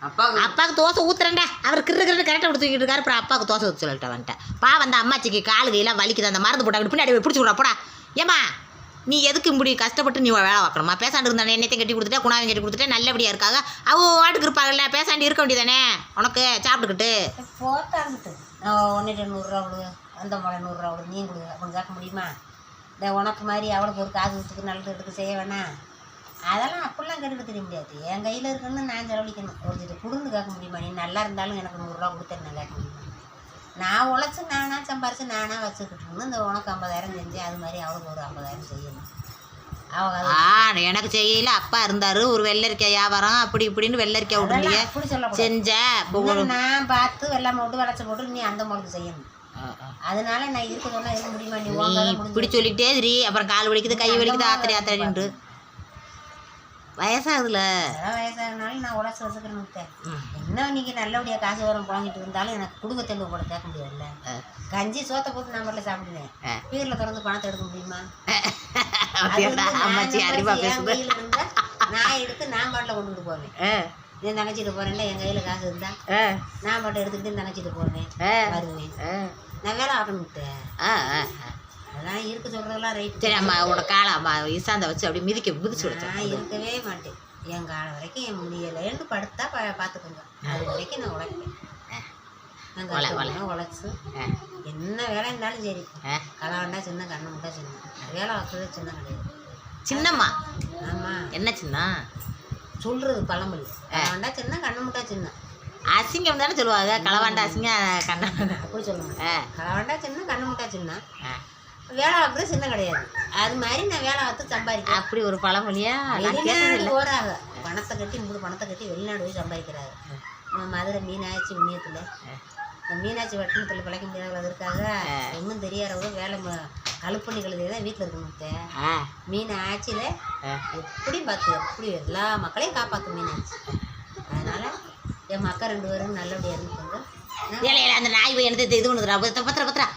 அப்பாவுக்கு தோசை ஊத்துறேன்டா. அவர் கிரு கரெக்டாக தூக்கிட்டு இருக்காரு. அப்புறம் அப்பாவுக்கு தோசை ஊற்றி சொல்லிட்டு வந்துட்டேன். அந்த அம்மாச்சிக்கு காலு கையெல்லாம் வலிக்குது. அந்த மருந்து போட்டாங்க பின்னாடி பிடிச்சி விடா போடா. ஏம்மா நீ எதுக்கு இப்படி கஷ்டப்பட்டு நீ வேலை பார்க்கணுமா? பேசாண்டு இருந்தானே என்னத்தையும் கட்டி கொடுத்துட்டே குணாவையும் கட்டி கொடுத்துட்டே நல்லபடியாக இருக்காங்க. வாட்டுக்கு இருப்பாங்கல்ல, பேசாண்டி இருக்க வேண்டியதானே உனக்கு சாப்பிட்டுக்கிட்டு போட்டாங்கிட்டு. ஒன்றுட்டு 100 கொடு, அந்த மழை 100 கொடு, நீ கொடு அப்படின்னு கேட்க முடியுமா? இந்த உனக்கு மாதிரி அவளுக்கு ஒரு காசு கொடுத்துக்கு நல்லது எடுத்து செய்ய வேணாம். அதெல்லாம் அப்படிலாம் கேட்டுட்டு தெரிய முடியாது. என் கையில் இருக்குன்னு நான் செலவழிக்கணும். ஒருத்தர் கொடுன்னு கேட்க முடியுமா? நீ நல்லா இருந்தாலும் எனக்கு 100 கொடுத்தேன் நான் கேட்க முடியுமா? நான் உழைச்சி நானாக சம்பாரித்து நானாக வச்சுக்கிட்டு இந்த உனக்கு 50,000 செஞ்சேன். அது மாதிரி அவளுக்கு ஒரு 50,000 செய்யணும். எனக்கு செய்யல. அப்பா இருந்தாரு ஒரு வெள்ளரிக்காய் வியாபாரம் அப்படி இப்படின்னு வெள்ளரிக்காய் விடுறீங்க அப்படி சொல்ல செஞ்சேன். நான் பார்த்து வெள்ளாம விட்டு விளைச்ச போட்டு நீ அந்த மாதிரி செய்யணும். அதனால நான் இருக்க சொன்னா இருக்க முடியுமா? நீ இப்படி சொல்லிக்கிட்டே சரி. அப்புறம் கால் வலிக்குது கை வலிக்குது ஆத்திரிட்டு வயசாகுதுல. வயசாகனாலும் நான் உழைச்சி வச்சுக்கிறேன். என்ன இன்னைக்கு நல்லபடியாக காசு வரும் புழங்கிட்டு இருந்தாலும் எனக்கு குடும்ப தெளிவு போட கேட்க முடியாதுல்ல. கஞ்சி சோத்தை போட்டு நான் மட்டும் சாப்பிடுவேன். பீரில் திறந்து பணத்தை எடுக்க முடியுமா? நான் எடுத்து நான் பாட்டில் கொண்டுட்டு போவேன். என் தங்கச்சிட்டு போறேன்ல, என் கையில் காசு இருந்தா நான் பாட்டை எடுத்துக்கிட்டு என் தங்கச்சிட்டு போவேன் வருவேன். நான் வேலை ஆகணும். அதெல்லாம் இருக்க சொல்றதெல்லாம் ரைட். சரி அம்மா உனோட காலை அம்மா இசாந்த வச்சு அப்படி மிதிச்சு விடுச்சேன். நான் இருக்கவே மாட்டேன். என் காலம் வரைக்கும் என் முடியலைன்னு படுத்தா பார்த்துக்கோங்க. அது வரைக்கும் நான் உழைப்பேன். உழைச்சு என்ன வேலை இருந்தாலும் சரி. களை வேண்டா சின்ன கண்ணை முட்டா சின்ன வேலை வைக்கிறது சின்ன கிடையாது. சின்னம்மா ஆமா என்ன சின்ன சொல்றது பழமொழி. களை வேண்டா சின்ன கண்ணை முட்டா சின்ன அசிங்கம் தானே சொல்லுவாங்க. களவாண்டா அசிங்கம் கண்ணை அப்படி சொல்லுவாங்க. களை வேண்டா சின்ன கண்ணை முட்டா சின்ன வேலை வைக்கிறது சின்ன கிடையாது. அது மாதிரி நான் வேலை பார்த்து சம்பாதிக்கிறேன். அப்படி ஒரு பழமொழியா? போறாங்க பணத்தை கட்டி பணத்தை கட்டி வெளிநாடு போய் சம்பாதிக்கிறாங்க. மதுரை மீனாட்சி புண்ணியத்தில் இந்த மீனாட்சி வட்டணத்தில் பிழைக்க முடியாதவங்க இருக்காங்க. ஒன்றும் தெரியாதவங்க வேலை கழுப்பண்ணி கழுதைதான் வீட்டில் இருக்கணும். மீனாட்சியில் எப்படி பார்த்து எப்படி எல்லா மக்களையும் காப்பாற்றும் மீனாட்சி. அதனால என் மக்கள் 2 பேரும் நல்லபடியாக இருந்துக்கோங்க. அந்த நாய் போய் எனக்கு இது பண்ணுறா பத்திரா